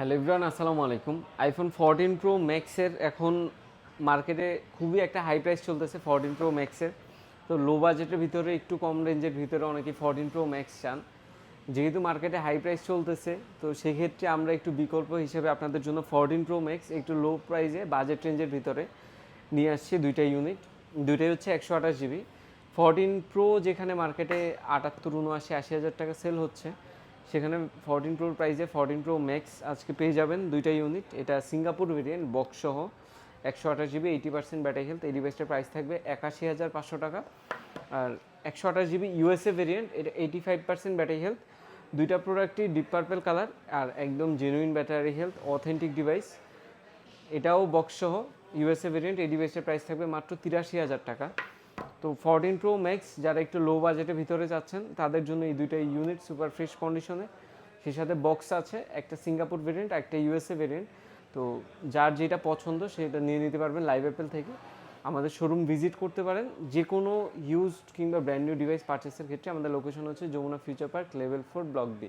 Hello everyone, আসসালামু আলাইকুম। IPhone 14 pro ম্যাক্সের এখন মার্কেটে খুবই একটা হাই প্রাইস চলতেছে 14 প্রো ম্যাক্সের। তো লো বাজেটের ভিতরে একটু কম রেঞ্জের ভিতরে অনেকে 14 প্রো ম্যাক্স চান। যেহেতু মার্কেটে হাই প্রাইস চলতেছে, তো সেক্ষেত্রে আমরা একটু বিকল্প হিসেবে আপনাদের জন্য 14 প্রো ম্যাক্স একটু লো প্রাইসে বাজেট রেঞ্জের ভিতরে নিয়ে আসছি দুইটা ইউনিট। দুইটাই হচ্ছে 128 জিবি। 14 প্রো যেখানে মার্কেটে 78, 79, 80 হাজার টাকা সেল হচ্ছে, সেখানে 14 প্রোর প্রাইসে 14 প্রো ম্যাক্স আজকে পেয়ে যাবেন দুইটা ইউনিট। এটা সিঙ্গাপুর ভেরিয়েন্ট বক্স সহ 128 জিবি, 80% ব্যাটারি হেলথ। এই ডিভাইসটার প্রাইস থাকবে 81,500 টাকা। আর 128 জিবি ইউএসএ ভেরিয়েন্ট, এটা 85% ব্যাটারি হেলথ। দুইটা প্রোডাক্টই ডিপ পার্পেল কালার আর একদম genuine battery health, authentic device. এটাও বক্স সহ ইউএসএ ভেরিয়েন্ট। এই ডিভাইসটার প্রাইস থাকবে মাত্র 83,000 টাকা। তো 14 প্রো ম্যাক্স যারা একটু লো বাজেটের ভিতরে যাচ্ছেন তাদের জন্য এই দুইটা ইউনিট সুপার ফ্রেশ কন্ডিশনে, সেই সাথে বক্স আছে, একটা সিঙ্গাপুর ভেরিয়েন্ট, একটা ইউএসএ ভেরিয়েন্ট। তো যার যেটা পছন্দ সেটা নিয়ে নিতে পারবেন লাইভ অ্যাপেল থেকে। আমাদের শোরুম ভিজিট করতে পারেন। যে কোনো ইউজড কিংবা ব্র্যান্ড নিউ ডিভাইস পারচেসের ক্ষেত্রে আমাদের লোকেশন হচ্ছে Jamuna future park, level 4, block B.